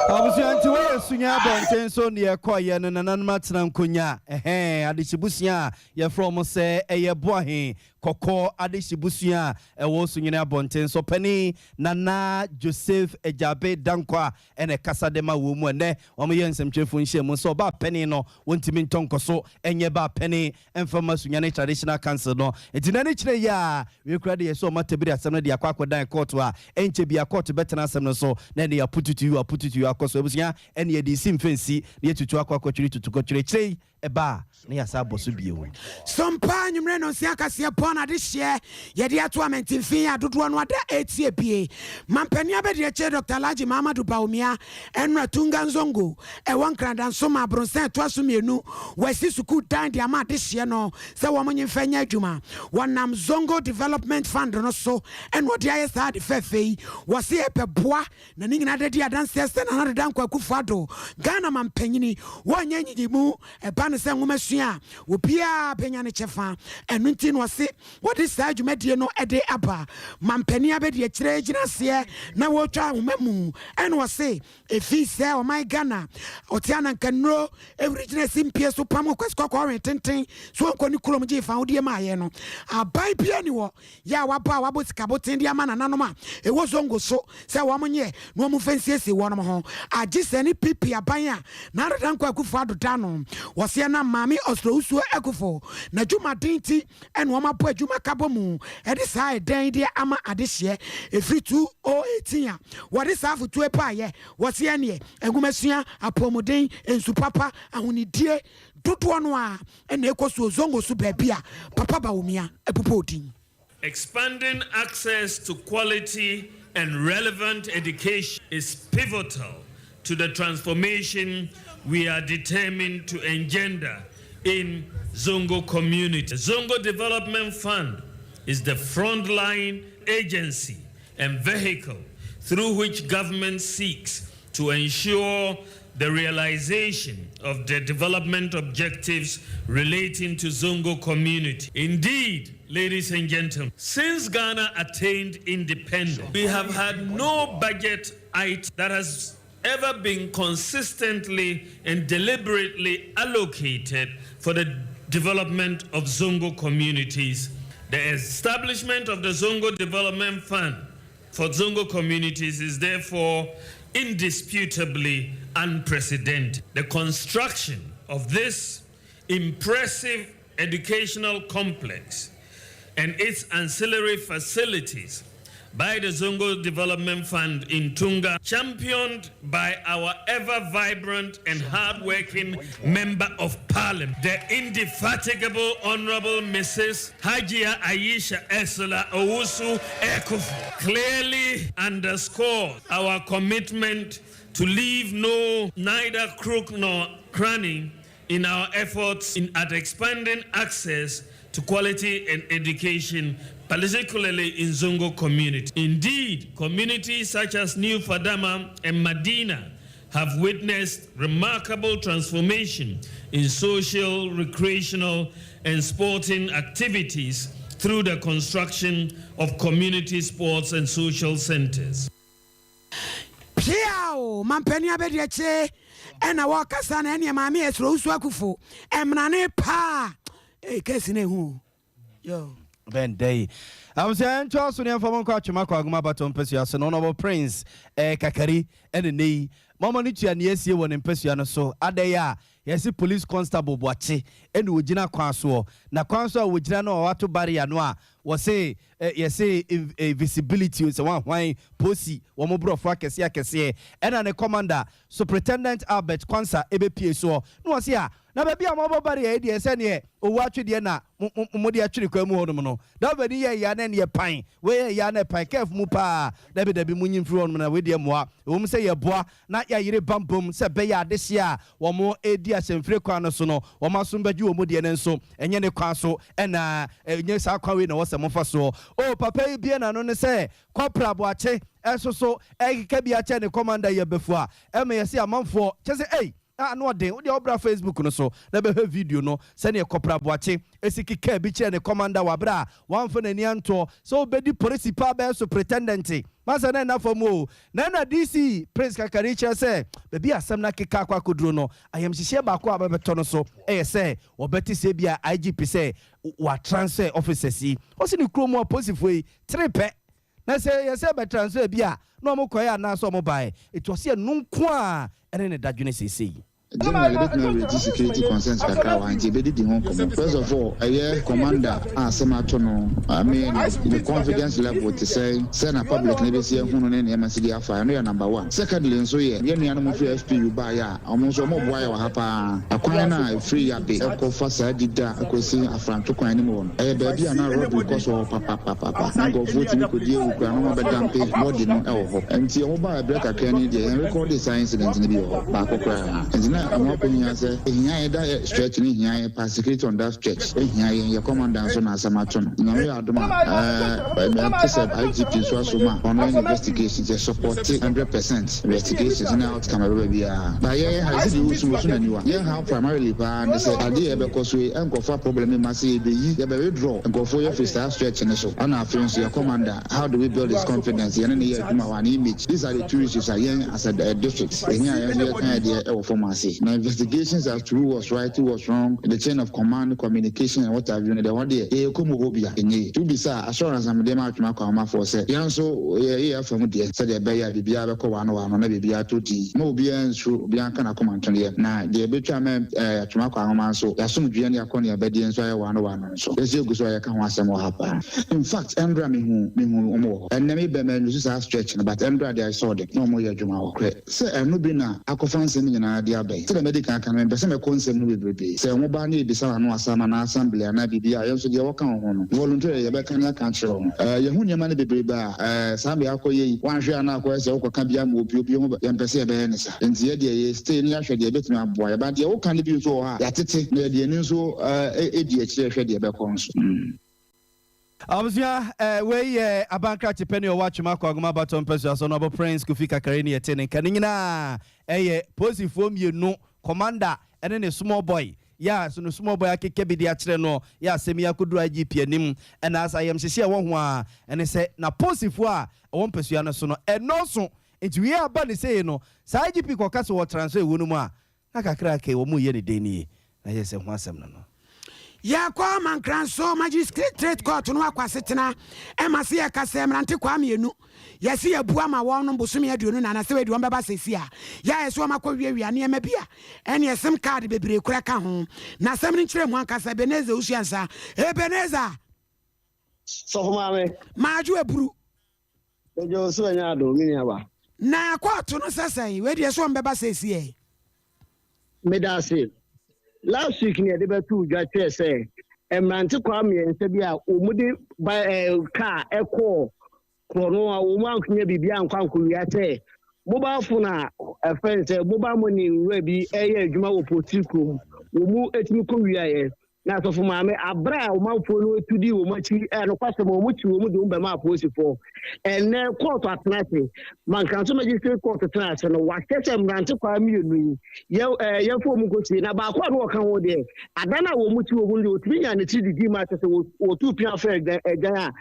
Abusianti we sunya bonten so ne koye no nanan matena nkonya adehibusua ye from say eye boahe kokko adehibusua ewo sunyina bonten so pani nana Joseph Ejabe Dankwa ene kasadema wo mu ne omo ye nsemtwefo nhye so ba pani no wontimi ntonkoso enye ba pani emfama sunyane traditional council no etinani kire ya we kura de so matebiri asem no de akwakodan court a enche bia court betena asem no so na ne ya pututu you akoso ebusia ene ye di simfensi ne tutu akwakotwiri tutukotwiri chei eba ne ya sa boso biewo Sompa nyumre no sia kase pona de hye ye de ato amentimfin adodo no ada etie bie mampania be de che Dr. Laji Mamadou Baumia enra tunga nzongo e won kranda nsoma bronsen to asomienu wasi suku dan de ama de hye no se wo monye mfanya adwuma wonam Zongo Development Fund no so en wo de ayesa de fefei wasi epeboa na nyina de dia dan sese na de dan kwakufado Ghana mampanyini wonya nyigimu eba ne se nwomesua obia penyane chefa enu nti no se wodi sa adwumadie no ede aba mampani abedi akire gina se na wotwa womamu enu wose efi se o my Ghana otiana nkanro everything simpie so pam kwasko kwa tenten so nkoni kulom je fa wodi ma ye no abai bia ni wo ya waba wabo sikaboten dia ma nananom a ewo zongo so se wo monye no mu fansiese wo no ho agise ni pipi aban a na redan kwakufu adodano wose na mami osro usuo ekufo na dwuma dinti ene wo mapo adwuma kabomu edi sa eden dia ama adehye efri 2018 a wode sa afutu epa ye wose ene egumesua apomuden ensu papa ahunidie dodo no a ene ekoso zongo su babia papa Baumia epopodin. Expanding access to quality and relevant education is pivotal to the transformation we are determined to engender in Zongo community. Zongo Development Fund is the frontline agency and vehicle through which government seeks to ensure the realization of the development objectives relating to Zongo community. Indeed, ladies and gentlemen, since Ghana attained independence, we have had no budget item that has ever been consistently and deliberately allocated for the development of Zongo communities. The establishment of the Zongo Development Fund for Zongo communities is therefore indisputably unprecedented. The construction of this impressive educational complex and its ancillary facilities by the Zongo Development Fund in Tunga, championed by our ever-vibrant and hard-working Member of Parliament, the indefatigable Honorable Mrs. Hajia Aisha Esla Owusu Ekufu, clearly underscores our commitment to leave neither crook nor cranny in our efforts at expanding access to quality and education, particularly in Zongo community. Indeed, communities such as New Fadama and Medina have witnessed remarkable transformation in social, recreational, and sporting activities through the construction of community sports and social centers. Piao, Mampenia Bediache, and a Wakasan and Yamami as Rose Wakufu, and Manane Pa, a case in a who. Yo. Ben Day. I was saying to us when you're from Kwachimako Agmabaton Persias and Honorable Prince, Kakari, and the knee. Mama Nichi and yes, you were in Persiano so. Adaya, yes, police constable Boachi, and Ujina Kwaso. Na Kwaso, Ujano, Watu Barrier Noir, was say, yes, a visibility is one wine, pussy, Womobro Fakasia Cassia, and an a commander, Superintendent Albert Kwansa, EBPSO, no, see. Na baby a mobile barrier dey say ne o watwe dey na mo dey atwere kwa mu hodom no da bani ye ya na ne pan we ya na pan kef mu pa da bi mu nyimfiri hodom na we dey moa o mu say ye boa na ya yire bambom se be ya de hia wo mo edi asemfire kwa no so no wo maso mbaji wo mo dey ne nso enye ne kwa so na enye sa kwa we na wo se mo fa so o papa yi bia na no ne say corporal boache eso so ekeka bia che ne commander ye befua e me ye say amanfo che say eh no de wo de obra Facebook no so na be video no se ne kopra boache esiki ka bi che ne commander wabra wan fa nani anto so be di principal be so pretendent masa na fomo na DC Prince Kakari che se be bi asem na keka kwa koduro no ayam hihye ba ko abebeto no so se obeti se bia IGP se wa transfer officers yi o se ni kromo positive yi trepe na se yese be transfer bia no mo koya na so mo bai etwose nunko a ene ne dadwene sesei. Generally, let me reduce security concerns. First of all, a commander, Samatono, I mean, the confidence level to say, send a public never see a woman in MCD fire, number one. Secondly, so yeah, any animal free FPU buy almost a more wire or hapa, a quina free a bit, a coffee, I did that, I could see a frank to anymore. A baby and a road because of papa, I go voting, you could deal with grandma, but don't pay more than no. And see, I'll buy a break a candy and record this incident in the bill, back of crime. I'm hoping you say, "Here, stretch me here, persecute on that stretch. Here, your commandant on Asamaton. No, we are the man. IGP Swasuma on investigations. They support 100% investigations and outcome. But yeah, I see you soon anyway. Yeah, how primarily, and they say, "Idea because we ain't got problem in Massey. They very draw and go for your first stretch and so. And our friends, your commander. How do we build his confidence? And any one image. These are the two issues I as a district. And here, I have an idea for Massey. Now, investigations as to who was right, who was wrong, the chain of command, communication, and what have you. The one day, to be sir, assurance I'm the mark my for say. So, yeah, from the said the Bayer, the Biaco, one, maybe Bia2T. No, Bian, true, Bianca, command on here. Now, the Bitchaman, Tomako, so assume Gianna Conia, Bedian, so 101. So, let's go so I can want some more happen. In fact, Andra more, and Nemi Bemen is our stretch, but Andra, I saw the no more Juma. Say, I'm not been a conference in an idea. The medical can remember some concept will be. Say, Mobani, the San Assembly, and Nabia, also the Wakan, voluntary, Becana control. Yahunia Mani Biba, Sambi Akoye, one Jana, Quest, Okambia, Mobile, and Pessia Benes, and the idea stay near the Betman boy, but the old can be so hard. That's it, near the news, ADH, Shady Becons. Abusua we abanka chepeni o watchma kwa aguma baton person so no Prince Kufika Kareni etene kanina posifo mienu commander ene ne small boy ya so no small boy akeke bi dia kire no ya asemi yakodu IGP anim ena asa yam hye won ho a ene se na posifo a won pesua no so no eno so enti we aba ne say no sa IGP ko kase wo transfer wonu mu a na kakra ke wo mu ye ne deni na ye se ho asem no ya kwa mankranso magistrate court no akwasetena emase ya kase mrante kwa mienu yesi ya bua ma won bosumi aduonu na se wedu beba sesi a ya yeso makwawiawia ne ema bia ene esem card bebre kura ka ho na sem ni kire mu akasa Ebenezer usuansa Ebenezer so mame maju eburu ejo so anya do mini aba na court no sesai we de so beba sesi e medase last week near the two judge say emrante kwame ense bia omude car echo krono a woman kunya bibia nkwankuya te mobile phone a friend say mobile money we bi eye adwuma wo potikum mu etimi ko wiaye na so for maame abra o manfo no etudi o machi no kwasem o muchi o mu de umbe ma posifo and court atnati man kan so magistrate court atnati no wa kese mrante kwa mienu ye fo mu gosi na ba kwa no kan wo de adana wo muchi wo mu de otimi nya ne tididi ma kese wo tu pia fa egan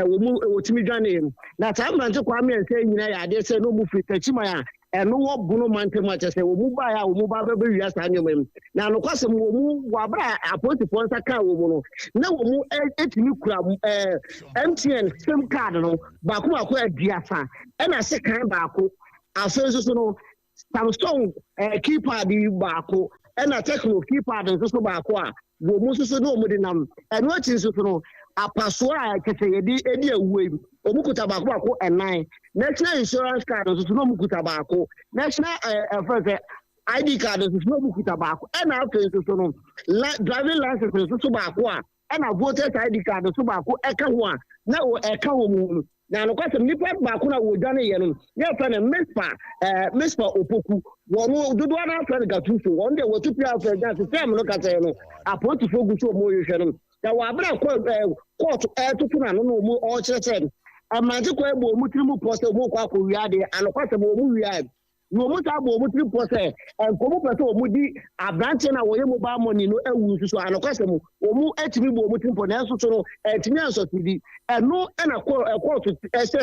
wo mu otimi dwane na ta mrante kwa mi ense nyina ya de se no mu fitachima ya eno wo bunu mante ma kese wo mu ba ya wo mu ba be wi asa anyom na no kwasem wo mu wa bra aposifo nsa ka wo mu no na wo mu etimi kura MTN SIM card no ba ko aduasa e na se kan ba ko asenso so no Samsung keypad ba ko e na Tecno keypad so ba ko a wo mu so no mu de nam eno atin so no apaso a kese yedi edi awuem omukuta ba ko enan national insurance card so no mukuta ba ko national ID card so no mukuta ba ko e na afen so no driving license so ba ko a e na voter ID card so ba ko e ka ho a na o e ka wo mu na no kwasem nipa ba ko na wo dwane ye no ye fa na mispa opoku wo no dodo na fa na gatuso wo nde wo tupi afa ga se tem no ka te no apoti fo gu so mo ye hwe no ya wa bra court tutu na no mo o chere amanje ko egbo mu trimu pose mo kwa ko wiade anokwase mo mu wiade no mo ta bo mu trimu pose ko mo pese o mu di abrante na wo ye mo ba money no ewu nsuso anokwase mo o mu etimi bo mu trimu pose na nsuso no etimi anso tidi eno na court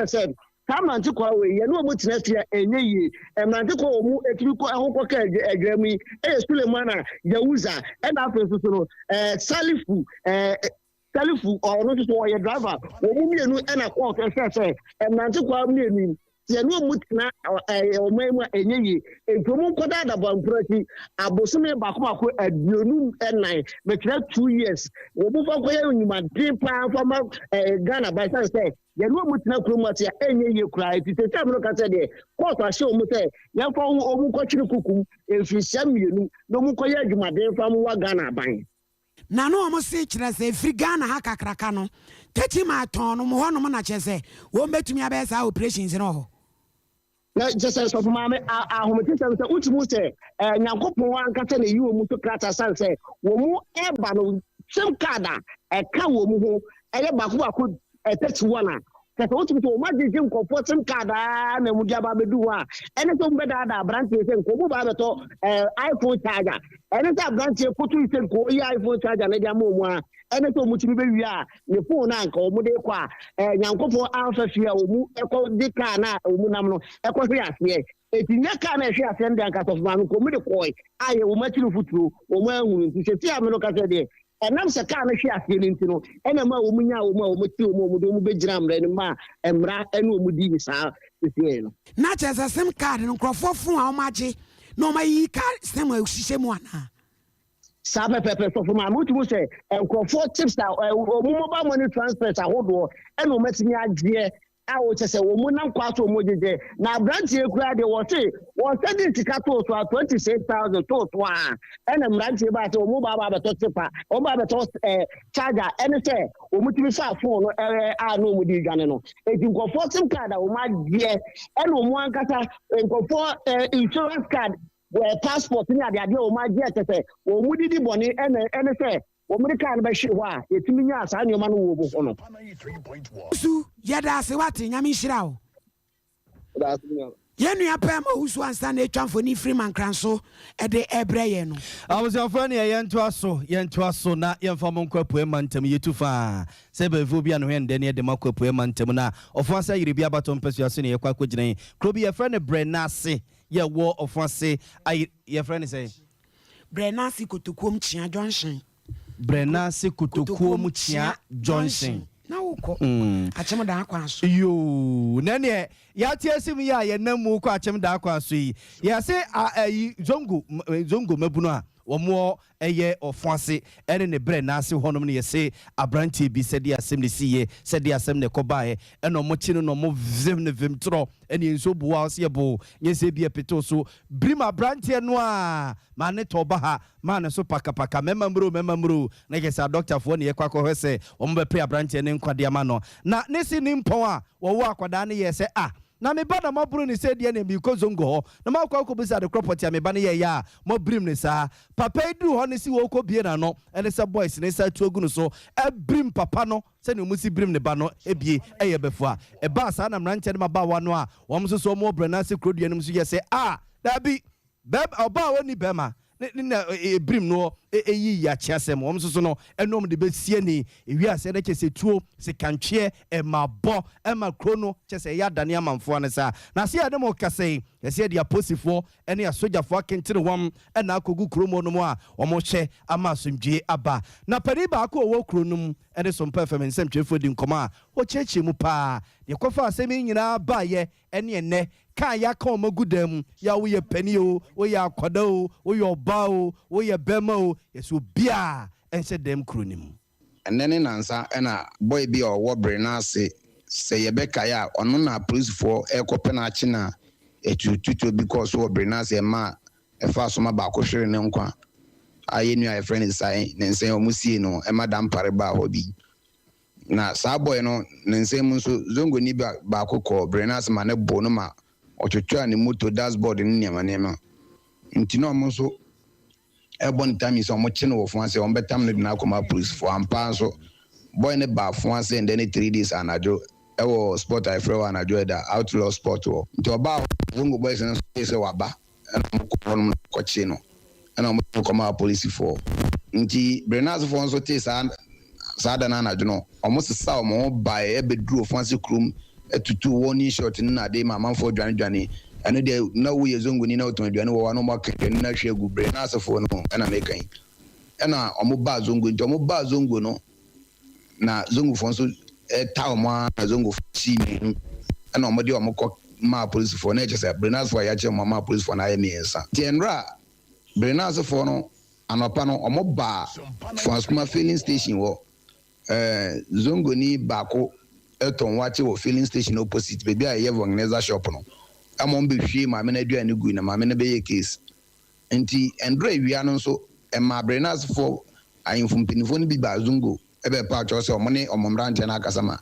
said amanje ko we ye no mo tinafia enye yi amanje ko o mu etimi ko ehun ko ka agwami Sulemana Yawuza na afa nsuso no Salifu or no to your driver, or women and a quarter say, and Nantiqua meaning, the no mutina or mema and ye, and promote that about pretty, a Bosome Bakuma at noon and night, but 2 years. We move away in my dream plan from Ghana by sunset. You know, mutina chromatia, and you cry. It's a time look at the court. I show Mute, young from Omukochi Kuku, if you send me, no Mukoya, my dear from Ghana buying. Na no mo se kire se free Ghana ha kakraka no tati ma ton no mo ho no na chese wo metumi abesa operations no ho na just so for mama ahomete se utimu se nyankopon ankata na yiwo mu to krata san se wo mu eba no sim card e ka wo mu ho eye bako 31 kasa utimu to ma je nko sim card na mu dia ba bedu a ene to mbeda da branch se nko mu ba beto iPhone charger ene ta branch photo se nko iPhone charger na dia mu a ene to mu tibi be wi a ne phone na nka o mu de kwa nyankopon anfa fia o mu eko de ka na o mu nam no eko hwe ase etinya ka na hwe ase ndan ka to ma no ko mu de koi aye o ma tiri futuro o ma hunu nti se ti ameno ka se de enam se ka na hwe ase ni nti no ena ma o mu nya o ma o mu ti o mu do mu be gira mra ni ma emra ene o mu di sa se no na chese sim card no krofo fun a o ma je no ma yi card sim a usise mu ana sabe pepe so for ma mutu say enkrofo tips that mobile money transfers ahodo e no matimi agye a wo chese wo mu nan kwaso mo jeje na branch e kura de wo say this tika to so 26,000 to a e na branch e ba say wo mu ba beto tipa wo ba beto charger ene say wo mutimi fa phone no a no mu di dwane no e di enkrofo sim card wo ma gye e no mu ankata enkrofo insurance card passport ni ade o ma je tete o mu didi boni ene se o mu kan ba hwe ho a yetimi nya asa ne o ma no wo bo no su yeda se wate nyame hira o yenu ya pem ohusu ansa na etwamfo ni freeman kranso e de ebre ye no awusiafo ne yento aso na yemfa mo nkwapu mantem yetufa se bevu bia no hende ne de makwapu mantem na ofo asa yiri bia bato mpesu ase ne yekwa kogine krobi ye friend Brenase ye wo ofo ase ye friend say Brenase kotokuom chia Johnson Brenase kotokuom chia Johnson na uko achem da akwa so yo nene ya tiesim ya ye namu ko achem da akwa so yi ya se zongo mabuno a womo eye ofuase ene ne Brenase honom ne yese abrantie bi se dia asem ne siye se dia asem ne kobae eno mo chi no mo vim ne vim tro ene enso buwa se yebo yese bi epeto so brima abrantie no a ma ne to ba ha ma ne so pakapaka memamro na yese doctor fo ne yekwa ko hwese wo mo be pre abrantie ne nkwade ama no na ne si ni mpon a wo wo akwada ne yese na me ba na maburu ni say de na mi ko zongo ho na makwa ko bisa de property me ba na ye ya mabrim ni sa papa iduru ho ni si wo ko bie na no ene say boys ni sa tuagu no so ebrim papa no say no musi brim ne ba no ebie eye befo a ba sa na mranche ne maba wa no a wo mso so mo brana se krodua nim so ye say da bi oba woni bema na brim no eyi ya chiasem wom so no enom de besie ni ewi ase na kese tuo se kantwe emabo ema krono kese ya dane amanfo ne sa na se adem okase yese de aposifo ene asojafo akentire wom ena akogu kromo no mu a omo hye ama asomdwe aba na pari ba ko wo kronum ene Sompa FM nsem twefo di nkoma o cheche mu pa ye kofa asemi nyina ba ye ene ene kan ya kan magudam ya wo ye pani o wo ya akwada o wo ye oba o wo ye bema o yeso bia ense dem kronim enene nansa ena boy bi o wo brena se ye beka ya ono na police for ekope na achi na etututu because wo brena se ma efa so ma ba ko hwere ne nkwa aye nu aye friend sai ne nse o musie no e madam pare ba hobi na sa boy no ne nse mu so zongo ni ba ko ko brena se ma ne bo no ma otwetwa ne moto dashboard ni nema ntino mo so ebon time is omo chine wo fon ase on betam no na akoma police for ampa so boy ne ba fon ase and then 3 days anajo e wo sport I free anajo da outlaw sport wo nti oba zongo boys no say waba and ko ko chino and omo koma police for nti brenas fon so te sa da na anajo no omo sesa omo ba e bedru fon ase krum etutu warning shot na de mama for dwane eno de na wo ye zongo ni na otondwane wo wa no makete na hwegu bre na asefo no na mekan ena omo ba zongo nti omo ba zongo no na zongo fon so ta omo na zongo chi ni ena omo de omo ko ma police for na chese bre na asefo ya che mama police for na ye miensa ti enra bre na asefo no anopa no omo ba Transformer filling station wo zongo ni bako eton wache wo filling station opposite baby a ye organizer shop no amon be hwie ma me na aduane gu na ma me na be ye case entiendre wia no so e ma brenas for ayinfo mpinifo ni bi ba zungo e be pa cho se omone omomrante na akasama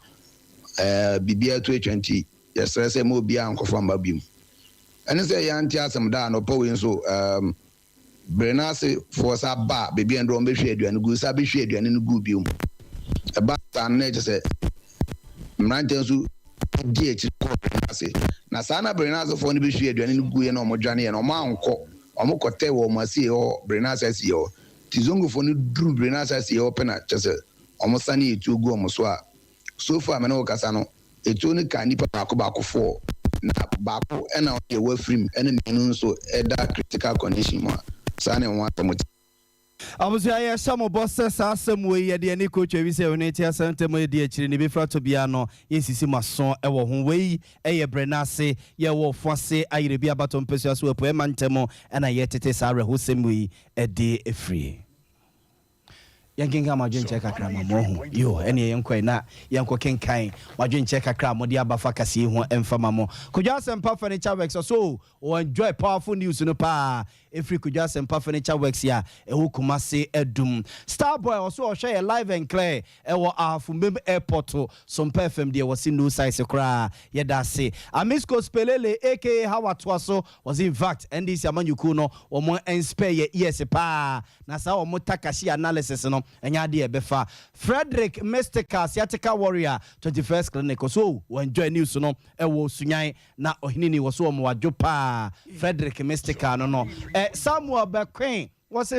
bibia 2020 yesere se mo bia ankofo mba bim ene se ya nti asem da no pa we so brenas for sa ba baby endo be hwie aduane gu sa be hwie aduane no gu bium e ba tan na je se mrante so die chi ko ase na sana brenas fo ni be hwie aduane no gu ye na omodwane ye na omo anko omo kote wo mo ase yo brenas ase yo tizongo fo ni dru brenas ase yo pena chese omo sani etu gu omo so far me no kasa no etu ni ka nipa ba ko fo na ba ko e na ye wa frim e na menu so e da critical condition mo sana won atamo abuzu aye samo boss sa asem we ye de ni coach wi se oni ti asante mo de akiri ni be fra to bia no yesisi maso e wo ho we eye brenase ye wo fose ayire bia baton pesu aso epo e mantemo e na ye tete sa re ho sem we e de efrie yangenga majenche kakra mamohu yo ene yenkwa na yanko kenkan majenche kakra modi abafa kase hu emfama mo kujwa Sompa furniture works so o enjoy powerful news no pa every kujwa Sompa furniture works ya ewo kumase edum Starboy also o share live and clear ewo afumem airport Sompa FM de was no size kra ye da se Amisco Spelele aka Hawatwaso was in fact NDC amanyuku no o mo inspire ye yes pa na sa o mo takashi analysis no enya de ebefa Frederick Mystica Sciatica Warrior 21st clinic so we enjoy news no ewo sunyan na ohinini wo so mo wadwo pa Frederick Mystica no Samuel Bekwen was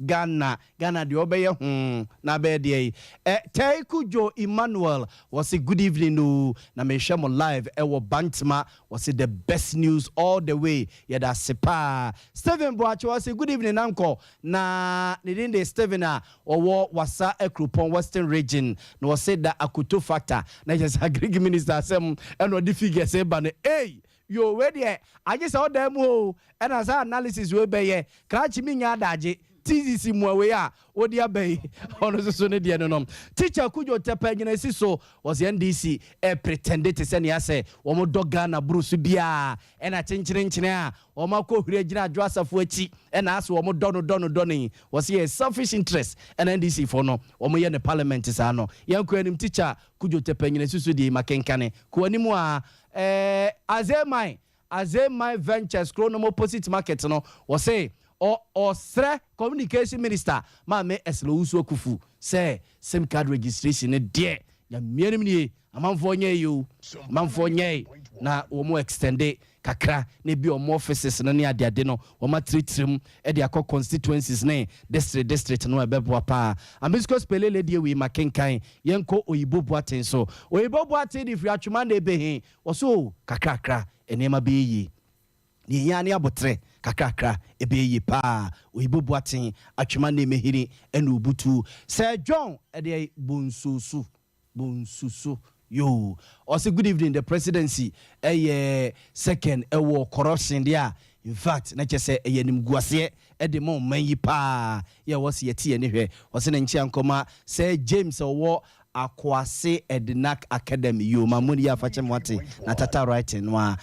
Ghana de obeye na be de Taikujo Emmanuel was a good evening no na me share mo live ewo Bantama was the best news all the way yeda sepa Stephen Boachi was a good evening uncle na nidinde Stephen owo wasa Ekropon Western region no was said that akuto factor na just agree minister asem and the figure say ban yo we there I just saw them and as analysis we be here kranchi mi nya daje TCC mwawe ya odi abai ono so ne de no nom teacher Kujo Tepa nyina si so was NDC pretended to send yase wo mo doga na brusu bia e na chenchire a wo makọ huri agina adwo asafo achi e na aso wo mo dono was a selfish interest and NDC for no wo mo ye ne parliament sa no yanko anim teacher Kujo Tepa nyina si so di makenkane ko animu a Azemai Ventures Chronom opposite market no was say or sre communication minister ma me eslo usu okufu say SIM card registration de ya mianim ni amanfo nye you amanfo nye na wo mo extend kakra na bi omo offices no ne ade no wo ma tritrim e de akọ constituencies ne district no ebebo pa ambisco spelele de we makenkan yenko oyibo boaten so oyibo boaten di friatwuma na ebehin wo so kakra enema be yi ni yani abotre kakra ebeyi pa oyibo boaten atwuma na emehiri ena obutu Sir John ede bonsusu yo also good evening the presidency second war corruption there in fact na chese eyenim guase ede mo manyi pa ya wose yeti anihwe wose na nchi ankoma Sir James owo Akwase Edinak Academy yo mamuni ya fache mwate na tata writing wa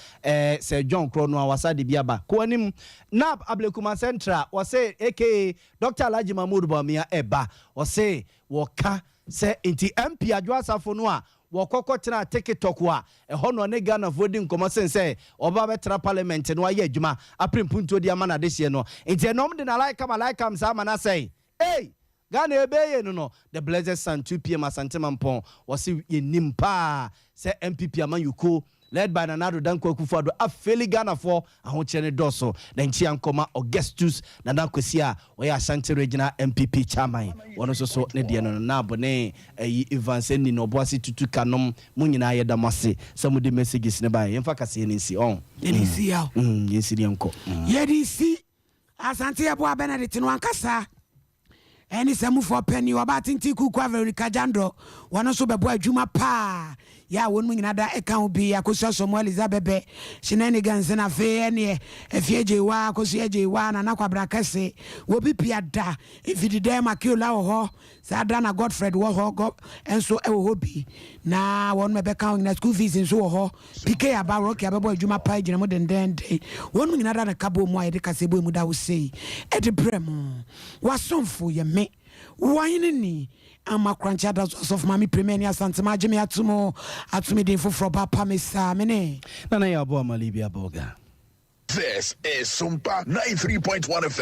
Sir John Krono wasa de biaba ko anim nab Ablekuma Central wase aka Dr. Alhaji Mahmoud Bamia eba wase woka se inti MP adwasafo no a wokokotena TikTok wa ehono ne Ghana voting komo sense oba betra parliament no aye adwuma aprempunto di amana de sie no inti enom de na like am sa mana say hey Ghana ebeye no the blessed sun 2 p.m. Asante Mampon was yenim pa se MPP amanyuko led by Nanado Danko Akufo-Addo afeli Ghana for ahochene doso na nchi ankoma Augustus Nana Kwesi we Ashanti Regional MPP chairman wono so ne de no na abone Evans ni no boase tutu kanom munyina ye damase some de messages ne ba yemfa kase ne nsi on NC ya yensi ne nko ye DC Asante Abo Benedict no ankasa eni semu for penny oba tinti kuku averi kajandro wono so bebo adwuma pa ya wonu nyina da eka obi akoso somo Elizabeth shinani ganse na fe ene efieje wa akoso eje wa na nakwabra kase wobi pia da ifidi dem akiola ho sa da na Godfred wo ho go enso e wo hobi na wonu mebeka na school fees enso ho pike aba rock ya bebo adwuma pa gina mo dendende wonu nyina da na kabo mu ayede kase bo mu da wo sei e de brem wasomfo ye me wine ni amakrancha da of mami premier ni Asante Majimi atumi den foforo papa mesa mene na ya bo amalibi aboga. This is Sompa 93.1 FM.